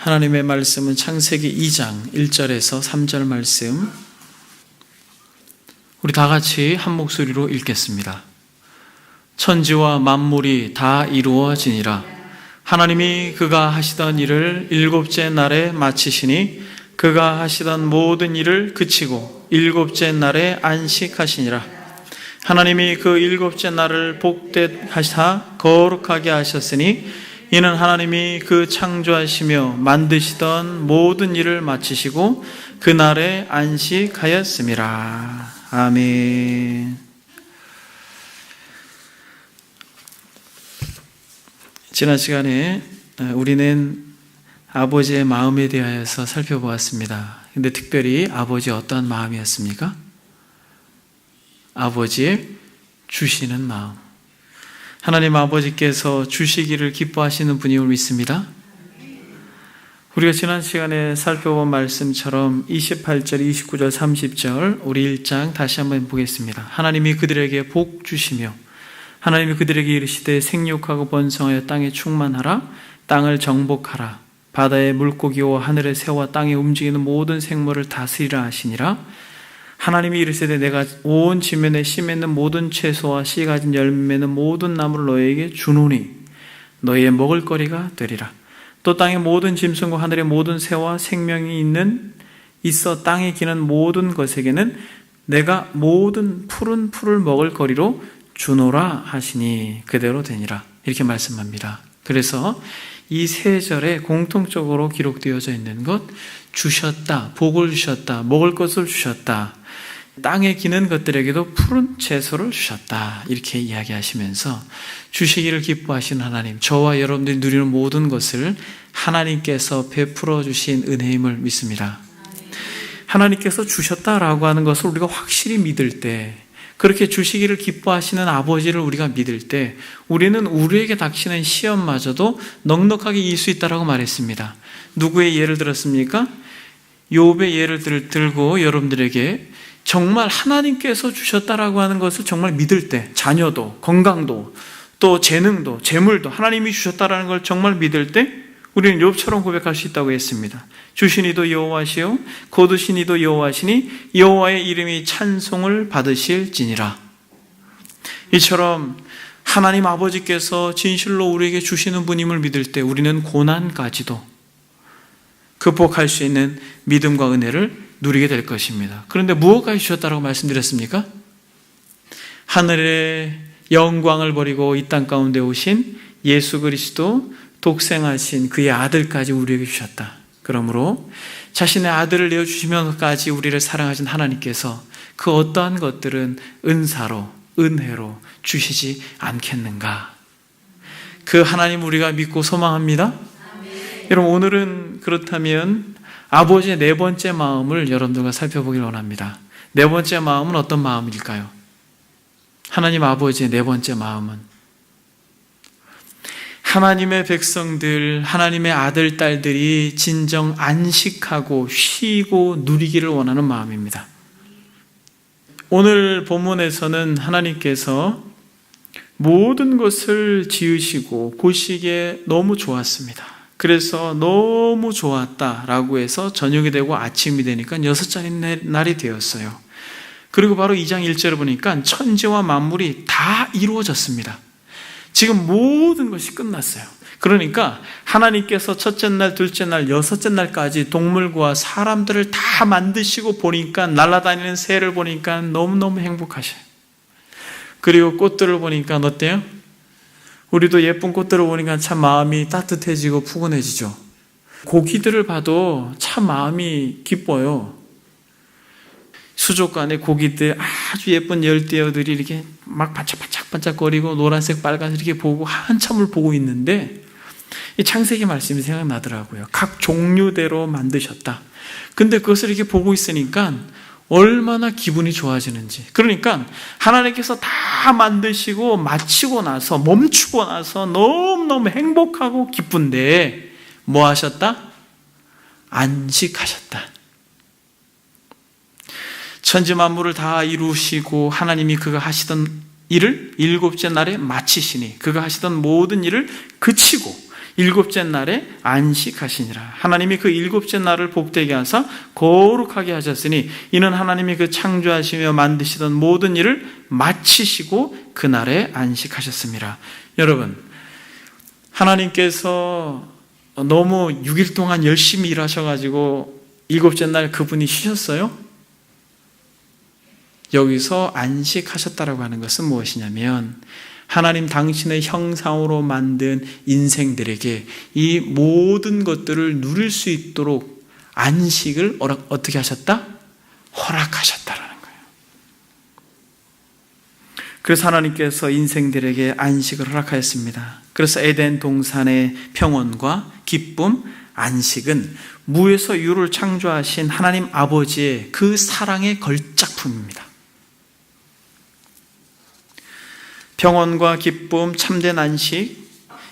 하나님의 말씀은 창세기 2장 1절에서 3절 말씀, 우리 다 같이 한 목소리로 읽겠습니다. 천지와 만물이 다 이루어지니라. 하나님이 그가 하시던 일을 일곱째 날에 마치시니 그가 하시던 모든 일을 그치고 일곱째 날에 안식하시니라. 하나님이 그 일곱째 날을 복되하사 거룩하게 하셨으니 이는 하나님이 그 창조하시며 만드시던 모든 일을 마치시고 그날에 안식하였음이라. 아멘. 지난 시간에 우리는 아버지의 마음에 대하여서 살펴보았습니다. 근데 특별히 아버지 어떠한 마음이었습니까? 아버지의 주시는 마음. 하나님 아버지께서 주시기를 기뻐하시는 분임을 믿습니다. 우리가 지난 시간에 살펴본 말씀처럼 28절, 29절, 30절 우리 1장 다시 한번 보겠습니다. 하나님이 그들에게 복 주시며 하나님이 그들에게 이르시되 생육하고 번성하여 땅에 충만하라. 땅을 정복하라. 바다의 물고기와 하늘의 새와 땅에 움직이는 모든 생물을 다스리라 하시니라. 하나님이 이르시되 내가 온 지면에 씨 맺는 모든 채소와 씨 가진 열매 맺는 모든 나무를 너희에게 주노니 너희의 먹을거리가 되리라. 또 땅의 모든 짐승과 하늘의 모든 새와 생명이 있어 땅에 기는 모든 것에게는 내가 모든 푸른 풀을 먹을 거리로 주노라 하시니 그대로 되니라. 이렇게 말씀합니다. 그래서 이 세 절에 공통적으로 기록되어져 있는 것, 주셨다, 복을 주셨다, 먹을 것을 주셨다, 땅에 기는 것들에게도 푸른 채소를 주셨다, 이렇게 이야기하시면서 주시기를 기뻐하시는 하나님, 저와 여러분들이 누리는 모든 것을 하나님께서 베풀어 주신 은혜임을 믿습니다. 하나님께서 주셨다라고 하는 것을 우리가 확실히 믿을 때, 그렇게 주시기를 기뻐하시는 아버지를 우리가 믿을 때 우리는 우리에게 닥치는 시험마저도 넉넉하게 이길 수 있다라고 말했습니다. 누구의 예를 들었습니까? 욥의 예를 들고 여러분들에게 정말 하나님께서 주셨다라고 하는 것을 정말 믿을 때, 자녀도, 건강도, 또 재능도, 재물도 하나님이 주셨다라는 걸 정말 믿을 때 우리는 욥처럼 고백할 수 있다고 했습니다. 주신 이도 여호와시요 거두신 이도 여호와시니 여호와의 이름이 찬송을 받으실지니라. 이처럼 하나님 아버지께서 진실로 우리에게 주시는 분임을 믿을 때 우리는 고난까지도 극복할 수 있는 믿음과 은혜를 누리게 될 것입니다. 그런데 무엇까지 주셨다고 말씀드렸습니까? 하늘의 영광을 버리고 이 땅 가운데 오신 예수 그리스도 독생하신 그의 아들까지 우리에게 주셨다. 그러므로 자신의 아들을 내어주시면서까지 우리를 사랑하신 하나님께서 그 어떠한 것들은 은사로, 은혜로 주시지 않겠는가? 그 하나님 우리가 믿고 소망합니다. 여러분, 오늘은 그렇다면 아버지의 네 번째 마음을 여러분들과 살펴보길 원합니다. 네 번째 마음은 어떤 마음일까요? 하나님 아버지의 네 번째 마음은 하나님의 백성들, 하나님의 아들, 딸들이 진정 안식하고 쉬고 누리기를 원하는 마음입니다. 오늘 본문에서는 하나님께서 모든 것을 지으시고 보시기에 너무 좋았습니다. 그래서 너무 좋았다라고 해서 저녁이 되고 아침이 되니까 6자리 날이 되었어요. 그리고 바로 2장 1절을 보니까 천지와 만물이 다 이루어졌습니다. 지금 모든 것이 끝났어요. 그러니까 하나님께서 첫째 날, 둘째 날, 6째 날까지 동물과 사람들을 다 만드시고 보니까 날아다니는 새를 보니까 너무너무 행복하셔요. 그리고 꽃들을 보니까 어때요? 우리도 예쁜 꽃들을 보니까 참 마음이 따뜻해지고 푸근해지죠. 고기들을 봐도 참 마음이 기뻐요. 수족관에 고기들 아주 예쁜 열대어들이 이렇게 막 반짝반짝거리고 노란색, 빨간색 이렇게 보고 한참을 보고 있는데 이 창세기 말씀이 생각나더라고요. 각 종류대로 만드셨다. 근데 그것을 이렇게 보고 있으니까 얼마나 기분이 좋아지는지. 그러니까 하나님께서 다 만드시고 마치고 나서 멈추고 나서 너무너무 행복하고 기쁜데 뭐 하셨다? 안식하셨다. 천지 만물을 다 이루시고 하나님이 그가 하시던 일을 일곱째 날에 마치시니 그가 하시던 모든 일을 그치고 일곱째 날에 안식하시니라. 하나님이 그 일곱째 날을 복되게 하사 거룩하게 하셨으니 이는 하나님이 그 창조하시며 만드시던 모든 일을 마치시고 그날에 안식하셨습니다. 여러분, 하나님께서 너무 6일 동안 열심히 일하셔가지고 일곱째 날 그분이 쉬셨어요? 여기서 안식하셨다라고 하는 것은 무엇이냐면 하나님 당신의 형상으로 만든 인생들에게 이 모든 것들을 누릴 수 있도록 안식을 어떻게 하셨다? 허락하셨다라는 거예요. 그래서 하나님께서 인생들에게 안식을 허락하였습니다. 그래서 에덴 동산의 평온과 기쁨, 안식은 무에서 유를 창조하신 하나님 아버지의 그 사랑의 걸작품입니다. 평온과 기쁨, 참된 안식,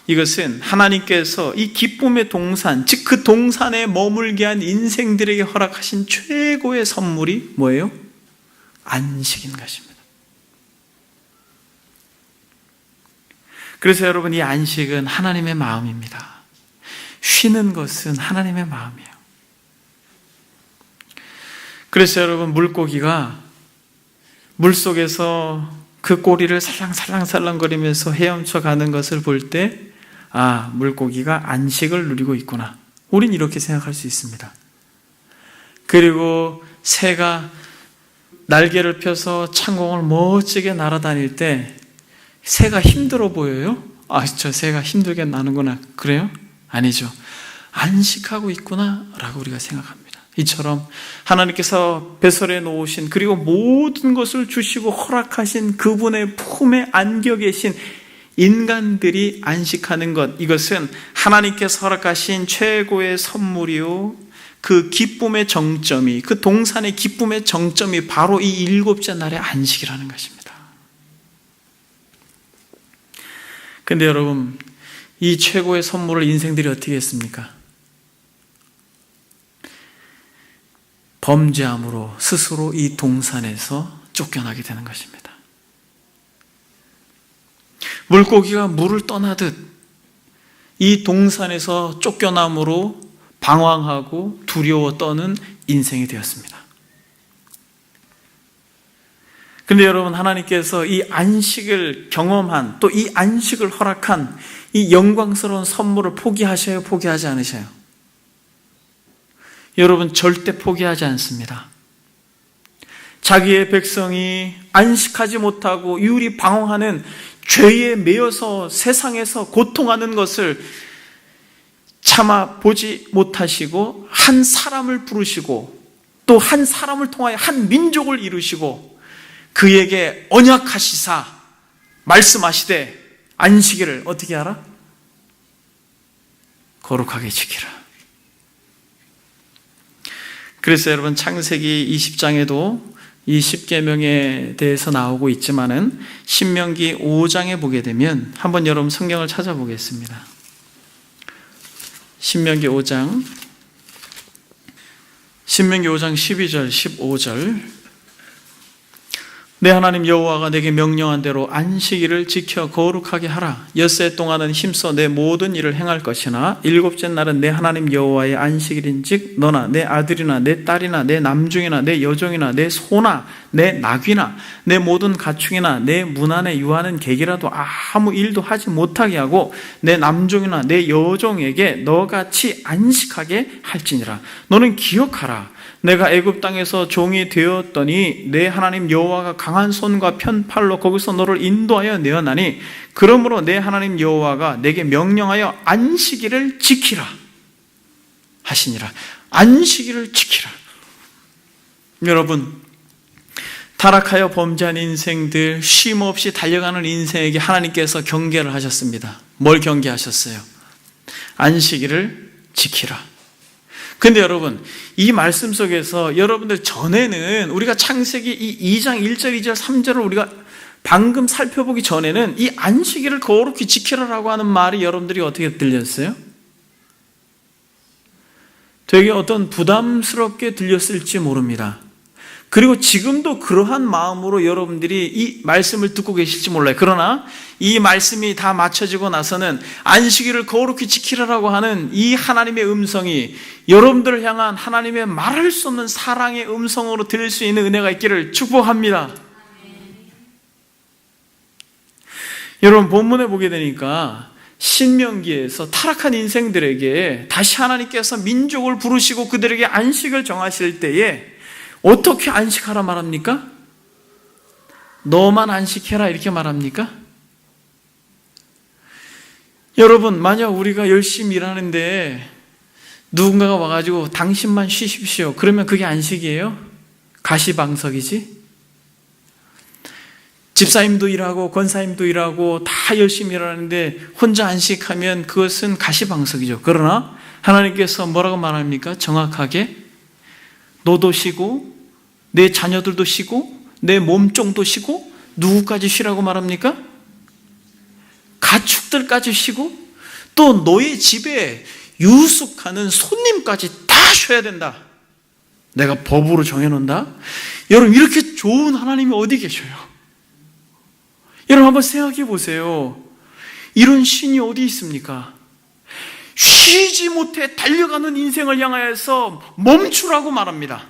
이것은 하나님께서 이 기쁨의 동산, 즉 그 동산에 머물게 한 인생들에게 허락하신 최고의 선물이 뭐예요? 안식인 것입니다. 그래서 여러분, 이 안식은 하나님의 마음입니다. 쉬는 것은 하나님의 마음이에요. 그래서 여러분, 물고기가 물속에서 그 꼬리를 살랑살랑거리면서 헤엄쳐 가는 것을 볼 때, 아, 물고기가 안식을 누리고 있구나. 우린 이렇게 생각할 수 있습니다. 그리고 새가 날개를 펴서 창공을 멋지게 날아다닐 때 새가 힘들어 보여요? 아, 저 새가 힘들게 나는구나. 그래요? 아니죠. 안식하고 있구나 라고 우리가 생각합니다. 이처럼 하나님께서 배설해 놓으신, 그리고 모든 것을 주시고 허락하신 그분의 품에 안겨 계신 인간들이 안식하는 것, 이것은 하나님께서 허락하신 최고의 선물이요, 그 기쁨의 정점이, 그 동산의 기쁨의 정점이 바로 이 일곱째 날의 안식이라는 것입니다. 근데 여러분, 이 최고의 선물을 인생들이 어떻게 했습니까? 범죄함으로 스스로 이 동산에서 쫓겨나게 되는 것입니다. 물고기가 물을 떠나듯 이 동산에서 쫓겨남으로 방황하고 두려워 떠는 인생이 되었습니다. 그런데 여러분, 하나님께서 이 안식을 경험한, 또 이 안식을 허락한 이 영광스러운 선물을 포기하셔요? 포기하지 않으셔요? 여러분, 절대 포기하지 않습니다. 자기의 백성이 안식하지 못하고 유리 방황하는 죄에 매여서 세상에서 고통하는 것을 참아 보지 못하시고 한 사람을 부르시고 또 한 사람을 통하여 한 민족을 이루시고 그에게 언약하시사 말씀하시되 안식일을 어떻게 하라? 거룩하게 지키라. 그래서 여러분, 창세기 20장에도 이 10계명에 대해서 나오고 있지만은 신명기 5장에 보게 되면, 한번 여러분 성경을 찾아보겠습니다. 신명기 5장 12절 15절. 내 하나님 여호와가 내게 명령한 대로 안식일을 지켜 거룩하게 하라. 엿새 동안은 힘써 내 모든 일을 행할 것이나 일곱째 날은 내 하나님 여호와의 안식일인즉 너나 내 아들이나 내 딸이나 내 남중이나 내 여종이나 내 소나 내 낙이나 내 모든 가축이나 내 문 안에 유하는 객이라도 아무 일도 하지 못하게 하고 내 남종이나 내 여종에게 너같이 안식하게 할지니라. 너는 기억하라. 내가 애굽 땅에서 종이 되었더니 내 하나님 여호와가 강한 손과 편팔로 거기서 너를 인도하여 내어나니 그러므로 내 하나님 여호와가 내게 명령하여 안식일을 지키라 하시니라. 안식일을 지키라. 여러분, 타락하여 범죄한 인생들, 쉼 없이 달려가는 인생에게 하나님께서 경계를 하셨습니다. 뭘 경계하셨어요? 안식일을 지키라. 근데 여러분, 이 말씀 속에서 여러분들 전에는 우리가 창세기 이 2장 1절, 2절, 3절을 우리가 방금 살펴보기 전에는 이 안식일을 거룩히 지키라라고 하는 말이 여러분들이 어떻게 들렸어요? 되게 어떤 부담스럽게 들렸을지 모릅니다. 그리고 지금도 그러한 마음으로 여러분들이 이 말씀을 듣고 계실지 몰라요. 그러나 이 말씀이 다 마쳐지고 나서는 안식일을 거룩히 지키라고 하는 이 하나님의 음성이 여러분들을 향한 하나님의 말할 수 없는 사랑의 음성으로 들릴 수 있는 은혜가 있기를 축복합니다. 여러분, 본문에 보게 되니까 신명기에서 타락한 인생들에게 다시 하나님께서 민족을 부르시고 그들에게 안식을 정하실 때에 어떻게 안식하라 말합니까? 너만 안식해라 이렇게 말합니까? 여러분, 만약 우리가 열심히 일하는데 누군가가 와가지고 당신만 쉬십시오, 그러면 그게 안식이에요? 가시방석이지? 집사님도 일하고 권사님도 일하고 다 열심히 일하는데 혼자 안식하면 그것은 가시방석이죠. 그러나 하나님께서 뭐라고 말합니까? 정확하게 너도 쉬고 내 자녀들도 쉬고 내 몸종도 쉬고 누구까지 쉬라고 말합니까? 가축들까지 쉬고 또 너의 집에 유숙하는 손님까지 다 쉬어야 된다. 내가 법으로 정해놓는다. 여러분, 이렇게 좋은 하나님이 어디 계셔요? 여러분, 한번 생각해 보세요. 이런 신이 어디 있습니까? 쉬지 못해 달려가는 인생을 향하여서 멈추라고 말합니다.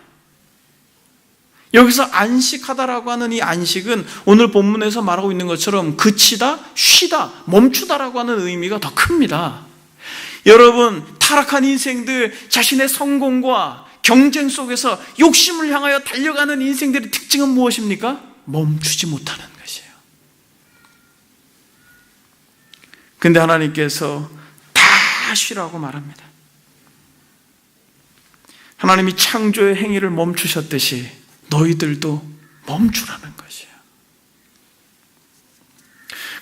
여기서 안식하다라고 하는 이 안식은 오늘 본문에서 말하고 있는 것처럼 그치다, 쉬다, 멈추다라고 하는 의미가 더 큽니다. 여러분, 타락한 인생들, 자신의 성공과 경쟁 속에서 욕심을 향하여 달려가는 인생들의 특징은 무엇입니까? 멈추지 못하는 것이에요. 근데 하나님께서 다 쉬라고 말합니다. 하나님이 창조의 행위를 멈추셨듯이 너희들도 멈추라는 것이에요.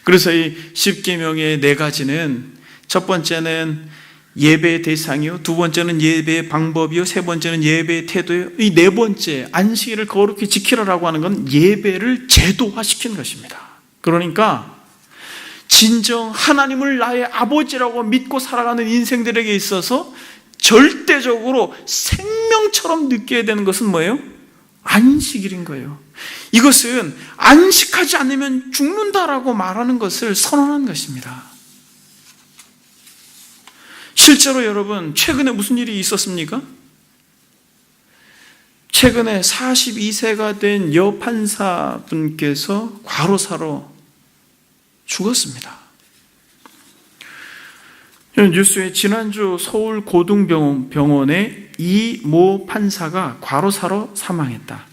그래서 이 십계명의 4가지는 첫 번째는 예배의 대상이요, 두 번째는 예배의 방법이요, 세 번째는 예배의 태도요, 이 4번째 안식일을 거룩히 지키라라고 하는 건 예배를 제도화시킨 것입니다. 그러니까 진정 하나님을 나의 아버지라고 믿고 살아가는 인생들에게 있어서 절대적으로 생명처럼 느껴야 되는 것은 뭐예요? 안식일인 거예요. 이것은 안식하지 않으면 죽는다라고 말하는 것을 선언한 것입니다. 실제로 여러분, 최근에 무슨 일이 있었습니까? 최근에 42세가 된 여판사분께서 과로사로 죽었습니다. 뉴스에 지난주 서울고등병원의 이모 판사가 과로사로 사망했다.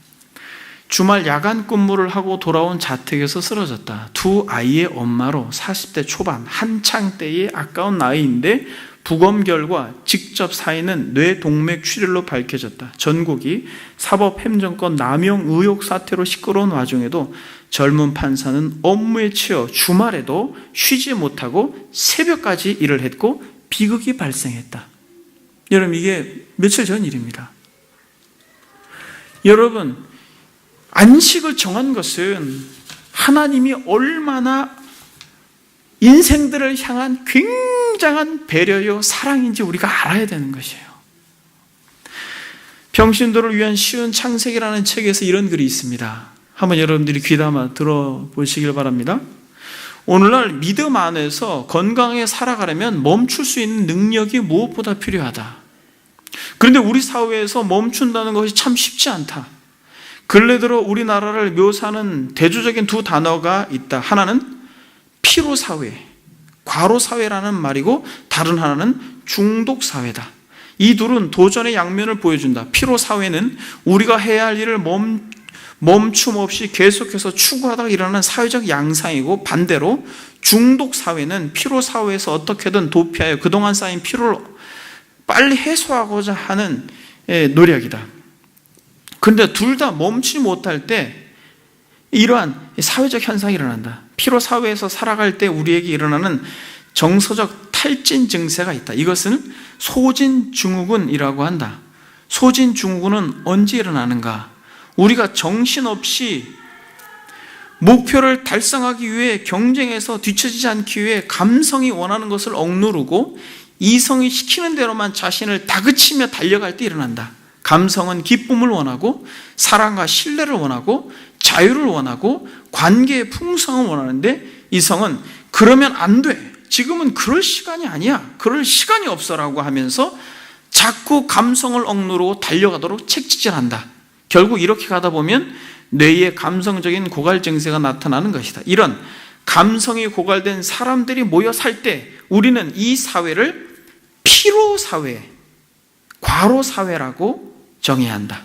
주말 야간 근무를 하고 돌아온 자택에서 쓰러졌다. 2 아이의 엄마로 40대 초반, 한창 때의 아까운 나이인데 부검 결과 직접 사인은 뇌동맥 출혈로 밝혀졌다. 전국이 사법행정권 남용 의혹 사태로 시끄러운 와중에도 젊은 판사는 업무에 치여 주말에도 쉬지 못하고 새벽까지 일을 했고 비극이 발생했다. 여러분, 이게 며칠 전 일입니다. 여러분, 안식을 정한 것은 하나님이 얼마나 인생들을 향한 굉장한 배려요, 사랑인지 우리가 알아야 되는 것이에요. 평신도를 위한 쉬운 창세기라는 책에서 이런 글이 있습니다. 한번 여러분들이 귀담아 들어보시길 바랍니다. 오늘날 믿음 안에서 건강하게 살아가려면 멈출 수 있는 능력이 무엇보다 필요하다. 그런데 우리 사회에서 멈춘다는 것이 참 쉽지 않다. 근래 들어 우리나라를 묘사하는 대조적인 2 단어가 있다. 하나는 피로사회, 과로사회라는 말이고 다른 하나는 중독사회다. 이 둘은 도전의 양면을 보여준다. 피로사회는 우리가 해야 할 일을 멈춤 없이 계속해서 추구하다가 일어나는 사회적 양상이고, 반대로 중독사회는 피로사회에서 어떻게든 도피하여 그동안 쌓인 피로를 빨리 해소하고자 하는 노력이다. 그런데 둘 다 멈추지 못할 때 이러한 사회적 현상이 일어난다. 피로사회에서 살아갈 때 우리에게 일어나는 정서적 탈진 증세가 있다. 이것은 소진증후군이라고 한다. 소진증후군은 언제 일어나는가? 우리가 정신없이 목표를 달성하기 위해 경쟁에서 뒤처지지 않기 위해 감성이 원하는 것을 억누르고 이성이 시키는 대로만 자신을 다그치며 달려갈 때 일어난다. 감성은 기쁨을 원하고 사랑과 신뢰를 원하고 자유를 원하고 관계의 풍성을 원하는데 이성은 그러면 안 돼. 지금은 그럴 시간이 아니야. 그럴 시간이 없어라고 하면서 자꾸 감성을 억누르고 달려가도록 책찍질한다. 결국 이렇게 가다 보면 뇌에 감성적인 고갈 증세가 나타나는 것이다. 이런 감성이 고갈된 사람들이 모여 살 때 우리는 이 사회를 피로 사회, 과로 사회라고 정해야 한다.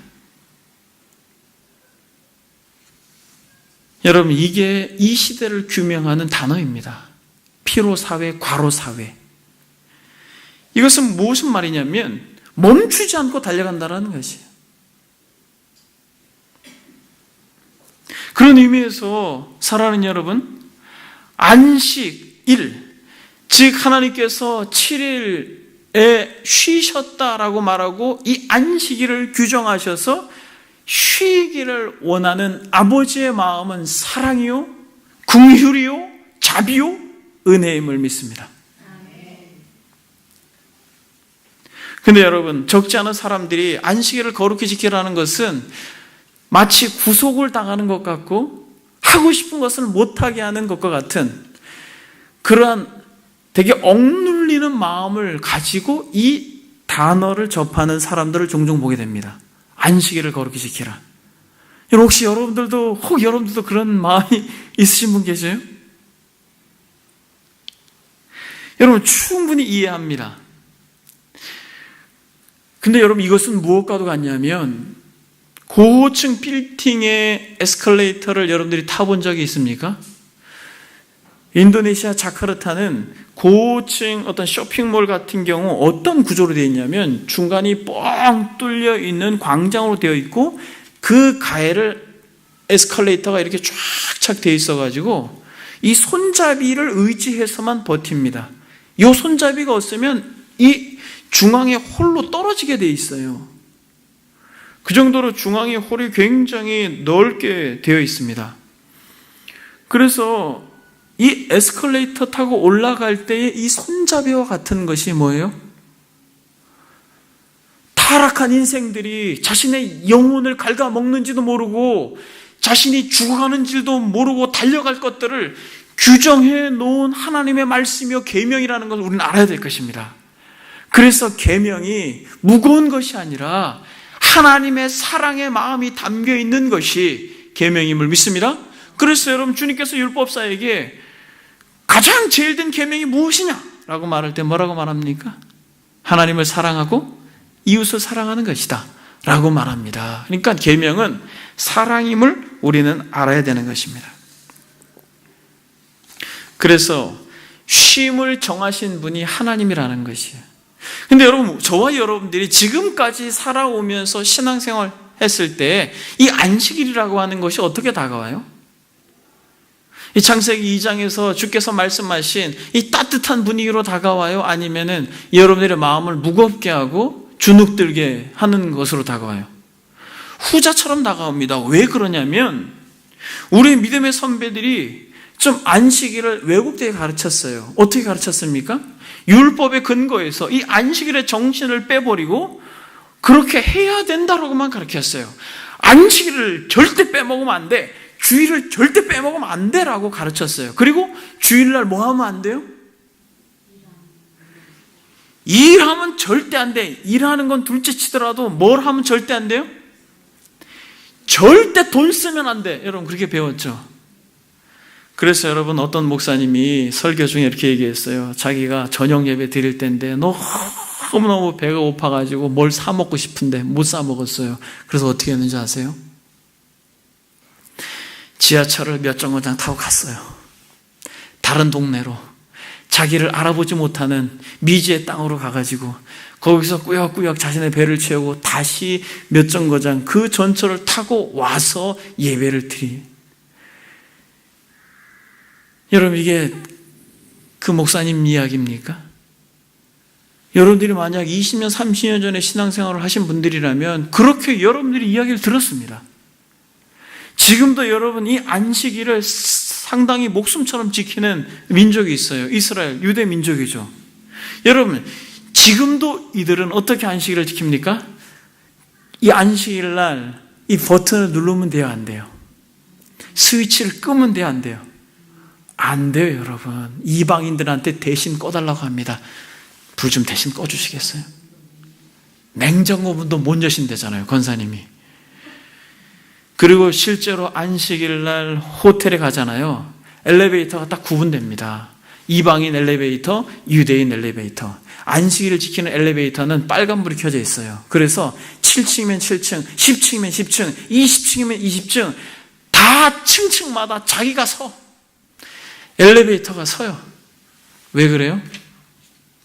여러분, 이게 이 시대를 규명하는 단어입니다. 피로 사회, 과로 사회. 이것은 무슨 말이냐면 멈추지 않고 달려간다는 것이에요. 그런 의미에서 사랑하는 여러분, 안식일, 즉 하나님께서 7일에 쉬셨다라고 말하고 이 안식일을 규정하셔서 쉬기를 원하는 아버지의 마음은 사랑이요, 긍휼이요, 자비요, 은혜임을 믿습니다. 근데 여러분, 적지 않은 사람들이 안식일을 거룩히 지키라는 것은 마치 구속을 당하는 것 같고 하고 싶은 것을 못하게 하는 것과 같은 그러한 되게 억눌리는 마음을 가지고 이 단어를 접하는 사람들을 종종 보게 됩니다. 안식일을 거룩히 지키라. 혹시 여러분들도 그런 마음이 있으신 분 계세요? 여러분, 충분히 이해합니다. 근데 여러분, 이것은 무엇과도 같냐면 고층 빌딩의 에스컬레이터를 여러분들이 타본 적이 있습니까? 인도네시아 자카르타는 고층 어떤 쇼핑몰 같은 경우 어떤 구조로 되어 있냐면 중간이 뻥 뚫려 있는 광장으로 되어 있고 그 가해를 에스컬레이터가 이렇게 쫙쫙 되어 있어가지고 이 손잡이를 의지해서만 버팁니다. 이 손잡이가 없으면 이 중앙에 홀로 떨어지게 되어 있어요. 그 정도로 중앙의 홀이 굉장히 넓게 되어 있습니다. 그래서 이 에스컬레이터 타고 올라갈 때의 이 손잡이와 같은 것이 뭐예요? 타락한 인생들이 자신의 영혼을 갉아먹는지도 모르고 자신이 죽어가는 줄도 모르고 달려갈 것들을 규정해 놓은 하나님의 말씀이요 계명이라는 것을 우리는 알아야 될 것입니다. 그래서 계명이 무거운 것이 아니라 하나님의 사랑의 마음이 담겨 있는 것이 계명임을 믿습니다. 그래서 여러분, 주님께서 율법사에게 가장 제일 된 계명이 무엇이냐라고 말할 때 뭐라고 말합니까? 하나님을 사랑하고 이웃을 사랑하는 것이다 라고 말합니다. 그러니까 계명은 사랑임을 우리는 알아야 되는 것입니다. 그래서 쉼을 정하신 분이 하나님이라는 것이에요. 근데 여러분, 저와 여러분들이 지금까지 살아오면서 신앙생활 했을 때 이 안식일이라고 하는 것이 어떻게 다가와요? 이 창세기 2장에서 주께서 말씀하신 이 따뜻한 분위기로 다가와요? 아니면은 여러분들의 마음을 무겁게 하고 주눅들게 하는 것으로 다가와요? 후자처럼 다가옵니다. 왜 그러냐면 우리 믿음의 선배들이 좀 안식일을 왜곡되게 가르쳤어요. 어떻게 가르쳤습니까? 율법의 근거에서 이 안식일의 정신을 빼버리고 그렇게 해야 된다라고만 가르쳤어요. 안식일을 절대 빼먹으면 안 돼. 주일을 절대 빼먹으면 안 돼라고 가르쳤어요. 그리고 주일날 뭐 하면 안 돼요? 일하면 절대 안 돼. 일하는 건 둘째 치더라도 뭘 하면 절대 안 돼요? 절대 돈 쓰면 안 돼. 여러분, 그렇게 배웠죠? 그래서 여러분, 어떤 목사님이 설교 중에 이렇게 얘기했어요. 자기가 저녁 예배 드릴 때인데 너무너무 배가 고파가지고 뭘 사 먹고 싶은데 못 사 먹었어요. 그래서 어떻게 했는지 아세요? 지하철을 몇 정거장 타고 갔어요. 다른 동네로 자기를 알아보지 못하는 미지의 땅으로 가가지고 거기서 꾸역꾸역 자신의 배를 채우고 다시 몇 정거장 그 전철을 타고 와서 예배를 드리. 여러분, 이게 그 목사님 이야기입니까? 여러분들이 만약 20년, 30년 전에 신앙생활을 하신 분들이라면 그렇게 여러분들이 이야기를 들었습니다. 지금도 여러분, 이 안식일을 상당히 목숨처럼 지키는 민족이 있어요. 이스라엘, 유대 민족이죠. 여러분, 지금도 이들은 어떻게 안식일을 지킵니까? 이 안식일 날 이 버튼을 누르면 돼요, 안 돼요? 스위치를 끄면 돼요, 안 돼요? 안 돼요, 여러분. 이방인들한테 대신 꺼달라고 합니다. 불 좀 대신 꺼주시겠어요? 냉장고문도 못 여신대잖아요, 권사님이. 그리고 실제로 안식일 날 호텔에 가잖아요. 엘리베이터가 딱 구분됩니다. 이방인 엘리베이터, 유대인 엘리베이터. 안식일을 지키는 엘리베이터는 빨간불이 켜져 있어요. 그래서 7층이면 7층, 10층이면 10층, 20층이면 20층 다 층층마다 자기가 서. 엘리베이터가 서요. 왜 그래요?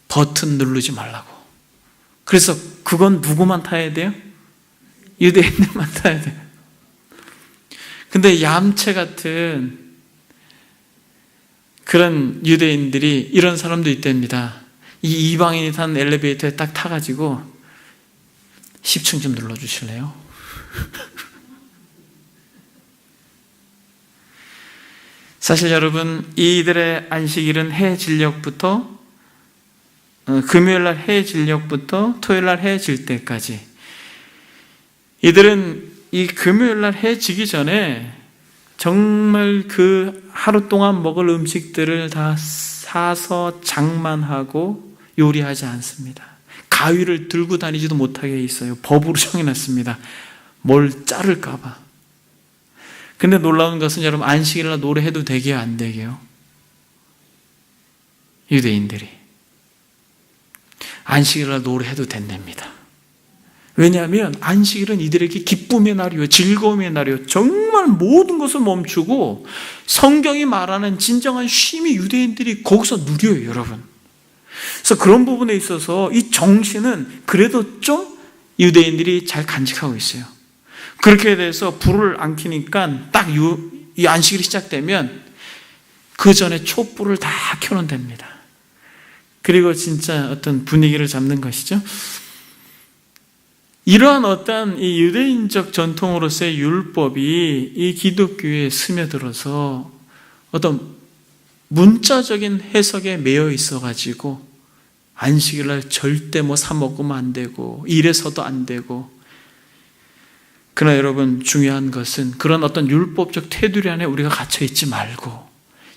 버튼 누르지 말라고. 그래서 그건 누구만 타야 돼요? 유대인들만 타야 돼요. 근데 얌체 같은 그런 유대인들이 이런 사람도 있답니다. 이 이방인이 탄 엘리베이터에 딱 타가지고 10층 좀 눌러주실래요? 사실 여러분, 이들의 안식일은 해 진력부터 금요일날 해 진력부터 토요일날 해 질 때까지, 이들은 이 금요일날 해 지기 전에 정말 그 하루 동안 먹을 음식들을 다 사서 장만하고 요리하지 않습니다. 가위를 들고 다니지도 못하게 있어요. 법으로 정해놨습니다. 뭘 자를까 봐. 근데 놀라운 것은 여러분, 안식일날 노래해도 되게요, 안 되게요? 유대인들이 안식일날 노래해도 된답니다. 왜냐하면 안식일은 이들에게 기쁨의 날이요, 즐거움의 날이요, 정말 모든 것을 멈추고 성경이 말하는 진정한 쉼이 유대인들이 거기서 누려요, 여러분. 그래서 그런 부분에 있어서 이 정신은 그래도 좀 유대인들이 잘 간직하고 있어요. 그렇게 돼서 불을 안 켜니까 딱 이 안식일이 시작되면 그 전에 촛불을 다 켜놓는답니다. 그리고 진짜 어떤 분위기를 잡는 것이죠. 이러한 어떤 이 유대인적 전통으로서의 율법이 이 기독교에 스며들어서 어떤 문자적인 해석에 매여 있어가지고 안식일날 절대 사 먹으면 안 되고 일해서도 안 되고. 그러나 여러분, 중요한 것은 그런 어떤 율법적 테두리 안에 우리가 갇혀 있지 말고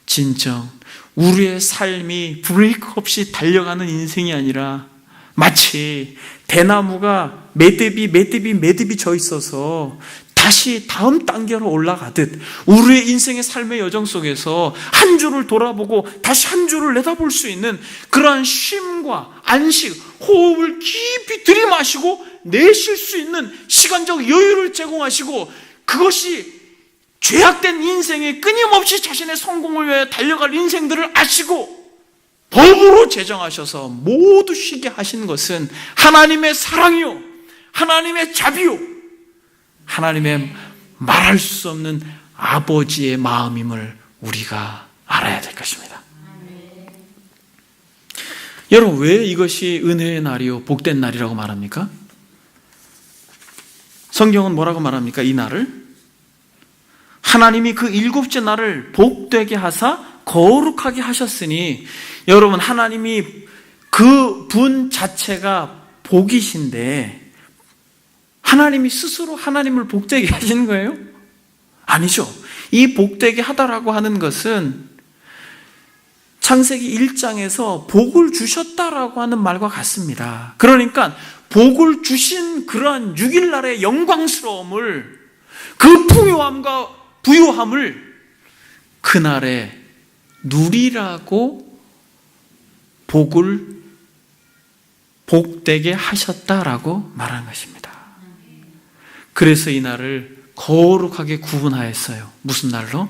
진정 우리의 삶이 브레이크 없이 달려가는 인생이 아니라 마치 대나무가 매듭이 져 있어서 다시 다음 단계로 올라가듯 우리의 인생의 삶의 여정 속에서 한 주를 돌아보고 다시 한 주를 내다볼 수 있는 그러한 쉼과 안식, 호흡을 깊이 들이마시고 내쉴 수 있는 시간적 여유를 제공하시고, 그것이 죄악된 인생에 끊임없이 자신의 성공을 위해 달려갈 인생들을 아시고 법으로 제정하셔서 모두 쉬게 하신 것은 하나님의 사랑이요, 하나님의 자비요, 하나님의 말할 수 없는 아버지의 마음임을 우리가 알아야 될 것입니다. 여러분, 왜 이것이 은혜의 날이요 복된 날이라고 말합니까? 성경은 뭐라고 말합니까? 이 날을 하나님이 그 일곱째 날을 복되게 하사 거룩하게 하셨으니, 여러분, 하나님이 그 분 자체가 복이신데 하나님이 스스로 하나님을 복되게 하시는 거예요? 아니죠. 이 복되게 하다라고 하는 것은 창세기 1장에서 복을 주셨다라고 하는 말과 같습니다. 그러니까 복을 주신 그러한 6일날의 영광스러움을, 그 풍요함과 부요함을 그날에 누리라고 복을 복되게 하셨다라고 말하는 것입니다. 그래서 이 날을 거룩하게 구분하였어요. 무슨 날로?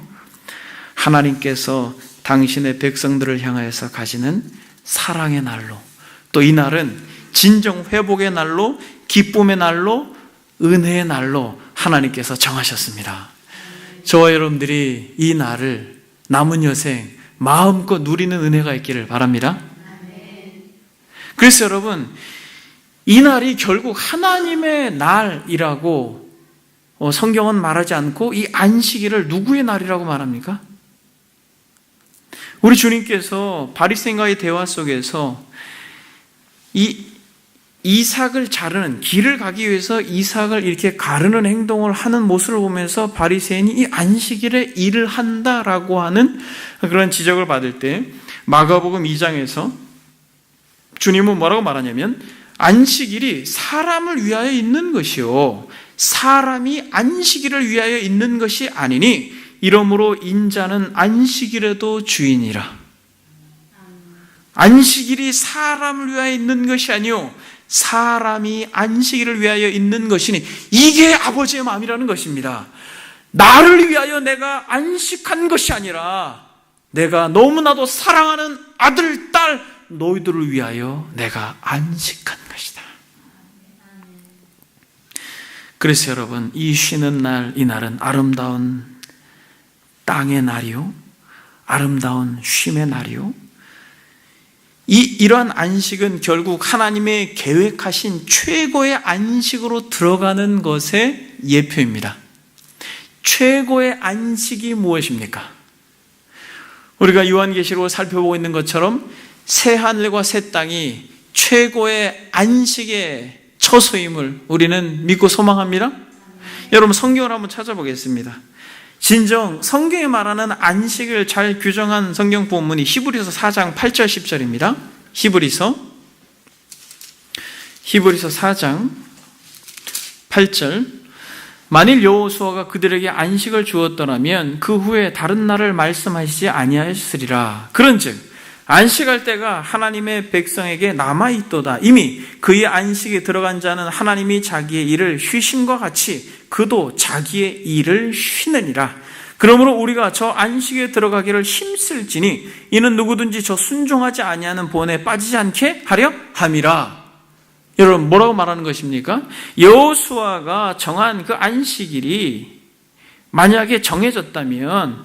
하나님께서 당신의 백성들을 향하여서 가지는 사랑의 날로, 또 이 날은 진정 회복의 날로, 기쁨의 날로, 은혜의 날로 하나님께서 정하셨습니다. 저와 여러분들이 이 날을 남은 여생 마음껏 누리는 은혜가 있기를 바랍니다. 그래서 여러분, 이 날이 결국 하나님의 날이라고 성경은 말하지 않고 이 안식일을 누구의 날이라고 말합니까? 우리 주님께서 바리새인과의 대화 속에서 이 이삭을 자르는, 길을 가기 위해서 이삭을 이렇게 가르는 행동을 하는 모습을 보면서 바리새인이 이 안식일에 일을 한다라고 하는 그런 지적을 받을 때 마가복음 2장에서 주님은 뭐라고 말하냐면 안식일이 사람을 위하여 있는 것이요 사람이 안식일을 위하여 있는 것이 아니니 이러므로 인자는 안식일에도 주인이라. 안식일이 사람을 위하여 있는 것이 아니요 사람이 안식일을 위하여 있는 것이니 이게 아버지의 마음이라는 것입니다. 나를 위하여 내가 안식한 것이 아니라 내가 너무나도 사랑하는 아들, 딸 너희들을 위하여 내가 안식한 것이다. 그래서 여러분 이 쉬는 날, 이 날은 아름다운 땅의 날이요 아름다운 쉼의 날이요 이러한 안식은 결국 하나님의 계획하신 최고의 안식으로 들어가는 것의 예표입니다. 최고의 안식이 무엇입니까? 우리가 요한계시록을 살펴보고 있는 것처럼 새 하늘과 새 땅이 최고의 안식의 처소임을 우리는 믿고 소망합니다. 여러분 성경을 한번 찾아보겠습니다. 진정 성경에 말하는 안식을 잘 규정한 성경 본문이 히브리서 4장 8절 10절입니다. 히브리서 4장 8절 만일 여호수아가 그들에게 안식을 주었더라면 그 후에 다른 날을 말씀하시지 아니하였으리라. 그런즉 안식할 때가 하나님의 백성에게 남아있도다. 이미 그의 안식에 들어간 자는 하나님이 자기의 일을 쉬심과 같이 그도 자기의 일을 쉬느니라. 그러므로 우리가 저 안식에 들어가기를 힘쓸지니 이는 누구든지 저 순종하지 아니하는 본에 빠지지 않게 하려 함이라. 여러분 뭐라고 말하는 것입니까? 여호수아가 정한 그 안식일이 만약에 정해졌다면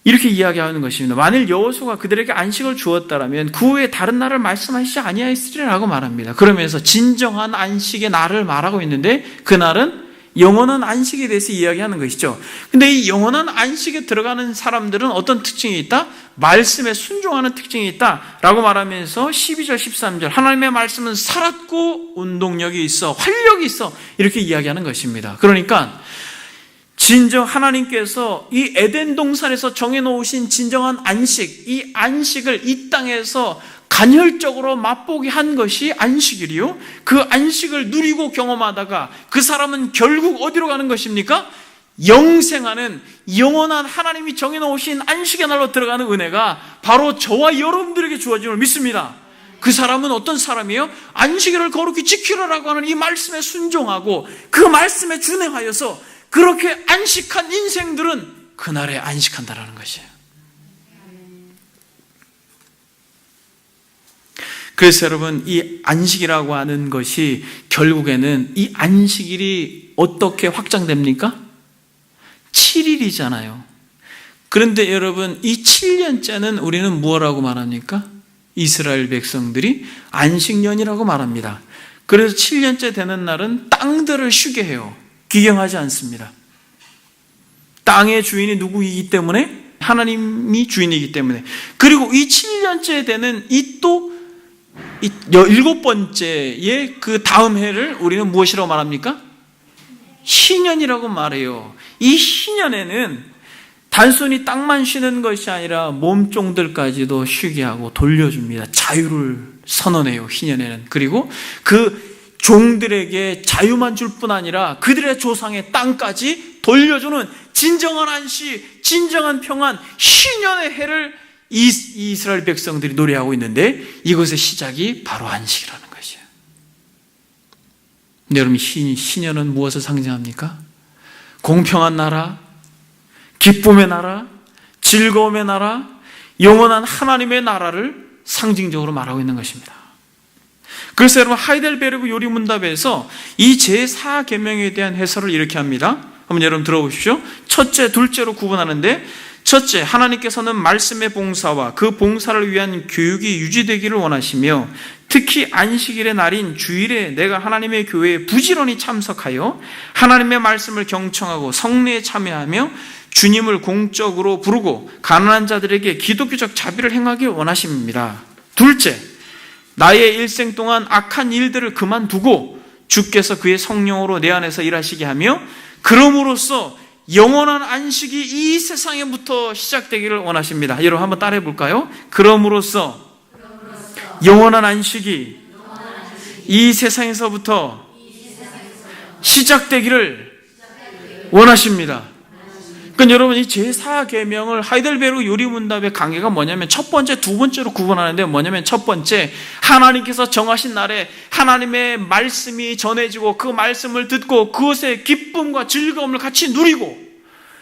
이렇게 이야기하는 것입니다. 만일 여호수아가 그들에게 안식을 주었다면 그 후에 다른 날을 말씀하시지 아니하였으리라고 말합니다. 그러면서 진정한 안식의 날을 말하고 있는데 그 날은 영원한 안식에 대해서 이야기하는 것이죠. 근데 이 영원한 안식에 들어가는 사람들은 어떤 특징이 있다? 말씀에 순종하는 특징이 있다라고 말하면서 12절 13절 하나님의 말씀은 살았고 운동력이 있어 활력이 있어 이렇게 이야기하는 것입니다. 그러니까 진정 하나님께서 이 에덴 동산에서 정해놓으신 진정한 안식, 이 안식을 이 땅에서 간헐적으로 맛보게 한 것이 안식일이요. 그 안식을 누리고 경험하다가 그 사람은 결국 어디로 가는 것입니까? 영생하는 영원한 하나님이 정해놓으신 안식의 날로 들어가는 은혜가 바로 저와 여러분들에게 주어짐을 믿습니다. 그 사람은 어떤 사람이에요? 안식일을 거룩히 지키라라고 하는 이 말씀에 순종하고 그 말씀에 준행하여서 그렇게 안식한 인생들은 그날에 안식한다라는 것이에요. 그래서 여러분 이 안식이라고 하는 것이 결국에는 이 안식일이 어떻게 확장됩니까? 7일이잖아요. 그런데 여러분 이 7년째는 우리는 무엇이라고 말합니까? 이스라엘 백성들이 안식년이라고 말합니다. 그래서 7년째 되는 날은 땅들을 쉬게 해요. 기경하지 않습니다. 땅의 주인이 누구이기 때문에? 하나님이 주인이기 때문에. 그리고 이 7년째 되는 이 7번째의 그 다음 해를 우리는 무엇이라고 말합니까? 희년이라고 말해요. 이 희년에는 단순히 땅만 쉬는 것이 아니라 몸종들까지도 쉬게 하고 돌려줍니다. 자유를 선언해요. 희년에는. 그리고 그 종들에게 자유만 줄 뿐 아니라 그들의 조상의 땅까지 돌려주는 진정한 안식, 진정한 평안, 희년의 해를 이스라엘 백성들이 노래하고 있는데 이것의 시작이 바로 안식이라는 것이에요. 여러분 희년은 무엇을 상징합니까? 공평한 나라, 기쁨의 나라, 즐거움의 나라, 영원한 하나님의 나라를 상징적으로 말하고 있는 것입니다. 그래서 여러분 하이델베르그 요리문답에서 이 제4계명에 대한 해설을 이렇게 합니다. 한번 여러분 들어보십시오. 첫째, 둘째로 구분하는데 첫째, 하나님께서는 말씀의 봉사와 그 봉사를 위한 교육이 유지되기를 원하시며 특히 안식일의 날인 주일에 내가 하나님의 교회에 부지런히 참석하여 하나님의 말씀을 경청하고 성례에 참여하며 주님을 공적으로 부르고 가난한 자들에게 기독교적 자비를 행하기 원하십니다. 둘째, 나의 일생 동안 악한 일들을 그만두고 주께서 그의 성령으로 내 안에서 일하시게 하며 그럼으로써 영원한 안식이 이 세상에부터 시작되기를 원하십니다. 여러분 한번 따라해 볼까요? 그럼으로써 영원한 안식이 이 세상에서부터 시작되기를 원하십니다. 그러니까 여러분 이 제4계명을 하이델베르그 요리문답의 강의가 뭐냐면 첫 번째, 두 번째로 구분하는데 뭐냐면 첫 번째, 하나님께서 정하신 날에 하나님의 말씀이 전해지고 그 말씀을 듣고 그것의 기쁨과 즐거움을 같이 누리고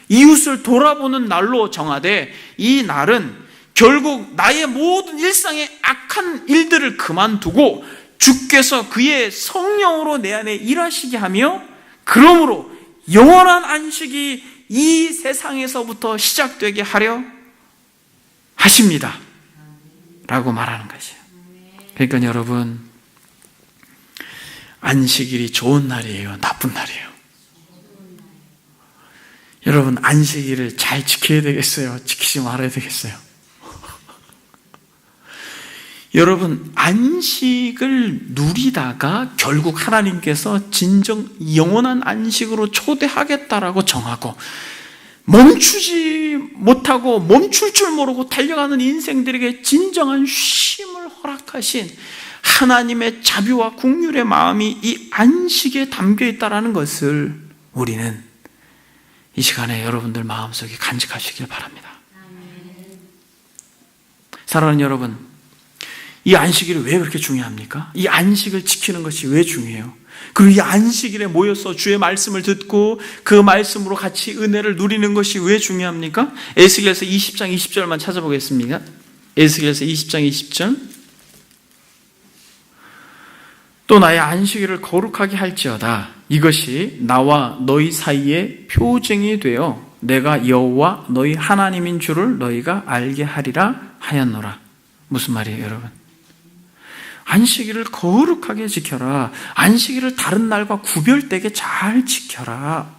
이웃을 돌아보는 날로 정하되 이 날은 결국 나의 모든 일상의 악한 일들을 그만두고 주께서 그의 성령으로 내 안에 일하시게 하며 그러므로 영원한 안식이 이 세상에서부터 시작되게 하려 하십니다 라고 말하는 것이에요. 그러니까 여러분, 안식일이 좋은 날이에요, 나쁜 날이에요? 여러분, 안식일을 잘 지켜야 되겠어요, 지키지 말아야 되겠어요? 여러분, 안식을 누리다가 결국 하나님께서 진정 영원한 안식으로 초대하겠다라고 정하고 멈추지 못하고 멈출 줄 모르고 달려가는 인생들에게 진정한 쉼을 허락하신 하나님의 자비와 긍휼의 마음이 이 안식에 담겨 있다는 것을 우리는 이 시간에 여러분들 마음속에 간직하시길 바랍니다. 사랑하는 여러분, 이 안식일이 왜 그렇게 중요합니까? 이 안식을 지키는 것이 왜 중요해요? 그리고 이 안식일에 모여서 주의 말씀을 듣고 그 말씀으로 같이 은혜를 누리는 것이 왜 중요합니까? 에스겔서 20장 20절만 찾아보겠습니다. 에스겔서 20장 20절. 또 나의 안식일을 거룩하게 할지어다. 이것이 나와 너희 사이에 표징이 되어 내가 여호와 너희 하나님인 줄을 너희가 알게 하리라 하였노라. 무슨 말이에요, 여러분? 안식일을 거룩하게 지켜라. 안식일을 다른 날과 구별되게 잘 지켜라.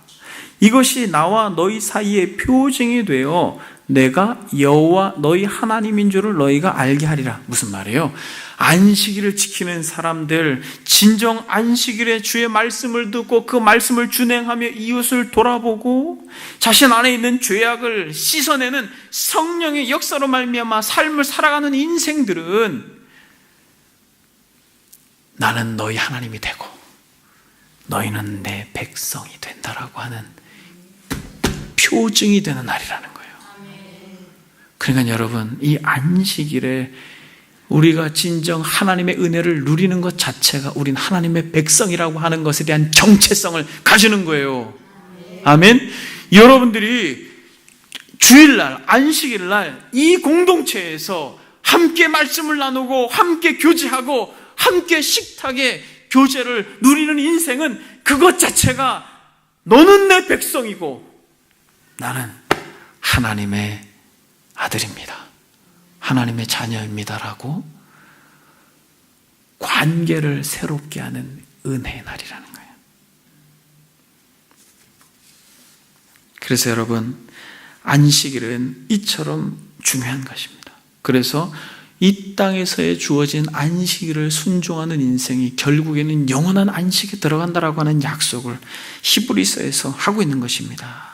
이것이 나와 너희 사이에 표징이 되어 내가 여호와 너희 하나님인 줄을 너희가 알게 하리라. 무슨 말이에요? 안식일을 지키는 사람들, 진정 안식일에 주의 말씀을 듣고 그 말씀을 준행하며 이웃을 돌아보고 자신 안에 있는 죄악을 씻어내는 성령의 역사로 말미암아 삶을 살아가는 인생들은 나는 너희 하나님이 되고 너희는 내 백성이 된다라고 하는 표징이 되는 날이라는 거예요. 그러니까 여러분, 이 안식일에 우리가 진정 하나님의 은혜를 누리는 것 자체가 우린 하나님의 백성이라고 하는 것에 대한 정체성을 가지는 거예요. 아멘. 여러분들이 주일날, 안식일날 이 공동체에서 함께 말씀을 나누고 함께 교제하고 함께 식탁의 교제를 누리는 인생은 그것 자체가 너는 내 백성이고 나는 하나님의 아들입니다, 하나님의 자녀입니다라고 관계를 새롭게 하는 은혜의 날이라는 거예요. 그래서 여러분, 안식일은 이처럼 중요한 것입니다. 그래서 이 땅에서의 주어진 안식일을 순종하는 인생이 결국에는 영원한 안식에 들어간다라고 하는 약속을 히브리서에서 하고 있는 것입니다.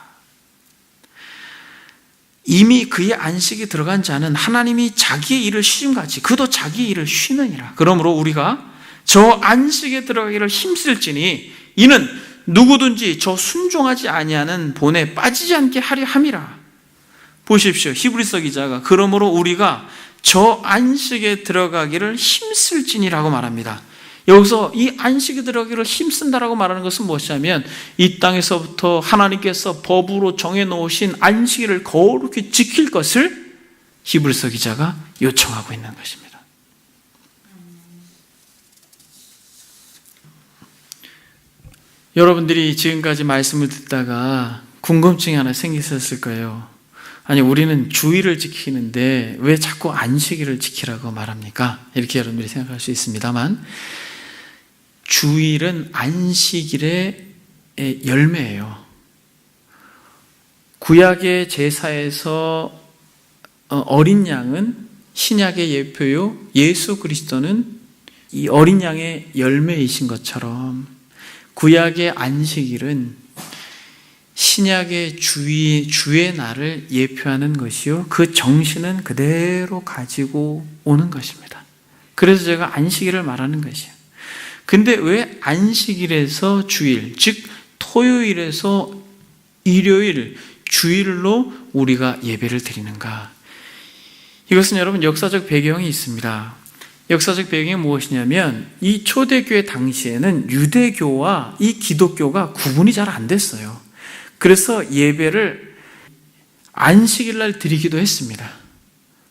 이미 그의 안식에 들어간 자는 하나님이 자기의 일을 쉬심같이 그도 자기의 일을 쉬느니라. 그러므로 우리가 저 안식에 들어가기를 힘쓸지니 이는 누구든지 저 순종하지 아니하는 본에 빠지지 않게 하려 함이라. 보십시오, 히브리서 기자가 그러므로 우리가 저 안식에 들어가기를 힘쓸지니라고 말합니다. 여기서 이 안식에 들어가기를 힘쓴다라고 말하는 것은 무엇이냐면 이 땅에서부터 하나님께서 법으로 정해놓으신 안식일을 거룩히 지킬 것을 히브리서 기자가 요청하고 있는 것입니다. 여러분들이 지금까지 말씀을 듣다가 궁금증이 하나 생기셨을 거예요. 아니, 우리는 주일을 지키는데 왜 자꾸 안식일을 지키라고 말합니까? 이렇게 여러분들이 생각할 수 있습니다만, 주일은 안식일의 열매예요. 구약의 제사에서 어린 양은 신약의 예표요, 예수 그리스도는 이 어린 양의 열매이신 것처럼 구약의 안식일은 신약의 주의 날을 예표하는 것이요, 그 정신은 그대로 가지고 오는 것입니다. 그래서 제가 안식일을 말하는 것이에요. 근데 왜 안식일에서 주일, 즉 토요일에서 일요일, 주일로 우리가 예배를 드리는가? 이것은 여러분 역사적 배경이 있습니다. 역사적 배경이 무엇이냐면, 이 초대교회 당시에는 유대교와 이 기독교가 구분이 잘 안 됐어요. 그래서 예배를 안식일날 드리기도 했습니다.